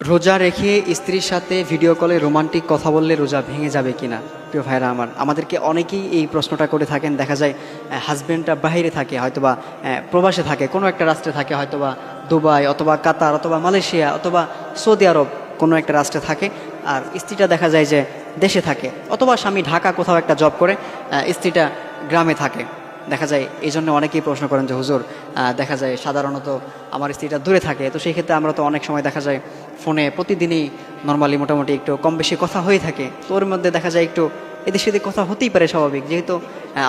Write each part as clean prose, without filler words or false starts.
রোজা রেখে স্ত্রীর সাথে ভিডিও কলে রোমান্টিক কথা বললে রোজা ভেঙে যাবে কিনা? প্রিয় ভাইরা আমার, আমাদেরকে অনেকেই এই প্রশ্নটা করে থাকেন। দেখা যায় হাজব্যান্ডটা বাইরে থাকে, হয়তোবা প্রবাসে থাকে, কোনো একটা রাষ্ট্রে থাকে, হয়তোবা দুবাই অথবা কাতার অথবা মালয়েশিয়া অথবা সৌদি আরব, কোনো একটা রাষ্ট্রে থাকে। আর স্ত্রীটা দেখা যায় যে দেশে থাকে, অথবা স্বামী ঢাকা কোথাও একটা জব করে, স্ত্রীটা গ্রামে থাকে। দেখা যায় এই জন্য অনেকেই প্রশ্ন করেন যে হুজুর, দেখা যায় সাধারণত আমার স্ত্রীটা দূরে থাকে, তো সেই ক্ষেত্রে আমরা তো অনেক সময় দেখা যায় ফোনে প্রতিদিনই নর্মালি মোটামুটি একটু কম বেশি কথা হয়ে থাকে, তো ওর মধ্যে দেখা যায় একটু এদিক সেদিক কথা হতেই পারে, স্বাভাবিক। যেহেতু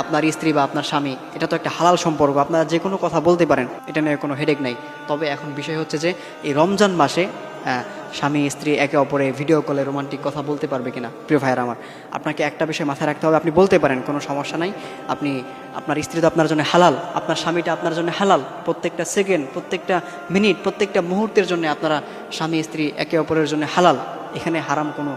আপনার স্ত্রী বা আপনার স্বামী, এটা তো একটা হালাল সম্পর্ক, আপনারা যে কোনো কথা বলতে পারেন, এটা নিয়ে কোনো হেডেক নাই। তবে এখন বিষয় হচ্ছে যে এই রমজান মাসে স্বামী স্ত্রী একে অপরে ভিডিও কলে রোমান্টিক কথা বলতে পারবে কিনা? প্রিয় ভাইয়ের আমার, আপনাকে একটা বিষয় মাথায় রাখতে হবে। আপনি বলতে পারেন, কোনো সমস্যা নাই। আপনি, আপনার স্ত্রী তো আপনার জন্য হালাল, আপনার স্বামীটা আপনার জন্য হালাল। প্রত্যেকটা সেকেন্ড, প্রত্যেকটা মিনিট, প্রত্যেকটা মুহূর্তের জন্য আপনারা স্বামী স্ত্রী একে অপরের জন্য হালাল। এখানে হারাম কোনো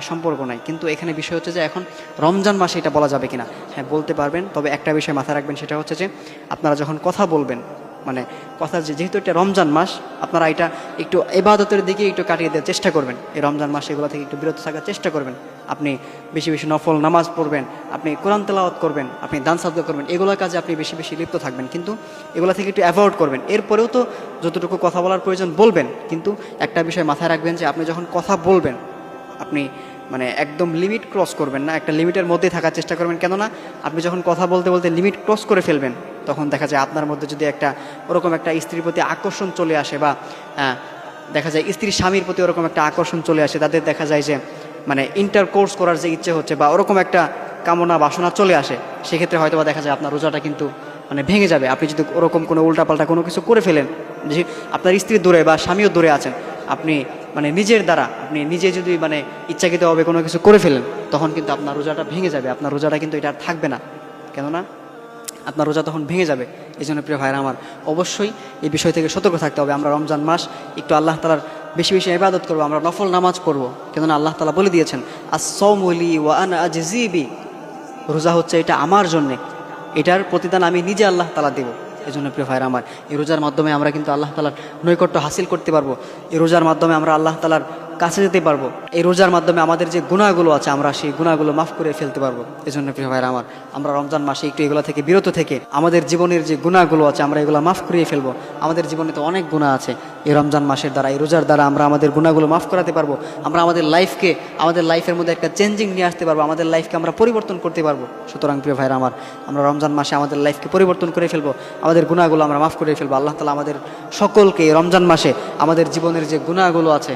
সম্পর্ক নাই। কিন্তু এখানে বিষয় হচ্ছে যে এখন রমজান মাসে এটা বলা যাবে কিনা? হ্যাঁ, বলতে পারবেন। তবে একটা বিষয় মাথায় রাখবেন, সেটা হচ্ছে যে আপনারা যখন কথা বলবেন, মানে কথা, যেহেতু এটা রমজান মাস, আপনারা এটা একটু ইবাদতের দিকে একটু কাটিয়ে দেওয়ার চেষ্টা করবেন। এই রমজান মাসে এগুলো থেকে একটু বিরত থাকার চেষ্টা করবেন। আপনি বেশি বেশি নফল নামাজ পড়বেন, আপনি কোরআন তেলাওয়াত করবেন, আপনি দান সাদকা করবেন, এগুলোর কাজে আপনি বেশি বেশি লিপ্ত থাকবেন। কিন্তু এগুলো থেকে একটু অ্যাভয়েড করবেন। এরপরেও তো যতটুকু কথা বলার প্রয়োজন বলবেন, কিন্তু একটা বিষয় মাথায় রাখবেন যে আপনি যখন কথা বলবেন, আপনি মানে একদম লিমিট ক্রস করবেন না, একটা লিমিটের মধ্যেই থাকার চেষ্টা করবেন। কেননা আপনি যখন কথা বলতে বলতে লিমিট ক্রস করে ফেলবেন, তখন দেখা যায় আপনার মধ্যে যদি একটা ওরকম একটা স্ত্রীর প্রতি আকর্ষণ চলে আসে, বা দেখা যায় স্ত্রীর স্বামীর প্রতি ওরকম একটা আকর্ষণ চলে আসে, তাদের দেখা যায় যে মানে ইন্টারকোর্স করার যে ইচ্ছে হচ্ছে, বা ওরকম একটা কামনা বাসনা চলে আসে, সেক্ষেত্রে হয়তো বা দেখা যায় আপনার রোজাটা কিন্তু মানে ভেঙে যাবে। আপনি যদি ওরকম কোনো উল্টাপাল্টা কোনো কিছু করে ফেলেন, যে আপনার স্ত্রী দূরে বা স্বামীও দূরে আছেন, আপনি মানে নিজের দ্বারা আপনি নিজে যদি মানে ইচ্ছাকৃতভাবে কোনো কিছু করে ফেলেন, তখন কিন্তু আপনার রোজাটা ভেঙে যাবে। আপনার রোজাটা কিন্তু এটা আর থাকবে না, কেননা আপনার রোজা তখন ভেঙে যাবে। এই জন্য প্রিয় ভাইরা আমার, অবশ্যই এই বিষয় থেকে সতর্ক থাকতে হবে। আমরা রমজান মাস একটু আল্লাহ তালার বেশি বেশি ইবাদত করবো, আমরা নফল নামাজ পড়বো, কেননা আল্লাহ তালা বলে দিয়েছেন, আস-সাওমু লি ওয়া আনা আজজি বি, রোজা হচ্ছে এটা আমার জন্যে, এটার প্রতিদান আমি নিজে আল্লাহ তালা দেবো। এই জন্য প্রিয় ভাইরা আমার, এই রোজার মাধ্যমে আমরা কিন্তু আল্লাহ তালার নৈকট্য হাসিল করতে পারবো। এই রোজার মাধ্যমে আমরা আল্লাহ তালার কাছে যেতে পারবো। এই রোজার মাধ্যমে আমাদের যে গুনাহগুলো আছে, আমরা সেই গুনাহগুলো মাফ করে ফেলতে পারবো। এই জন্য প্রিয় ভাইরা আমার, আমরা রমজান মাসে একটু এগুলো থেকে বিরত থেকে আমাদের জীবনের যে গুনাহগুলো আছে, আমরা এগুলো মাফ করিয়ে ফেলবো। আমাদের জীবনে তো অনেক গুনাহ আছে, এই রমজান মাসের দ্বারা, এই রোজার দ্বারা আমরা আমাদের গুনাহগুলো মাফ করাতে পারবো। আমরা আমাদের লাইফকে, আমাদের লাইফের মধ্যে একটা চেঞ্জিং নিয়ে আসতে পারবো, আমাদের লাইফকে আমরা পরিবর্তন করতে পারবো। সুতরাং প্রিয় ভাইরা আমার, আমরা রমজান মাসে আমাদের লাইফকে পরিবর্তন করে ফেলবো, আমাদের গুনাহগুলো আমরা মাফ করে ফেলবো। আল্লাহ তাআলা আমাদের সকলকে রমজান মাসে আমাদের জীবনের যে গুনাহগুলো আছে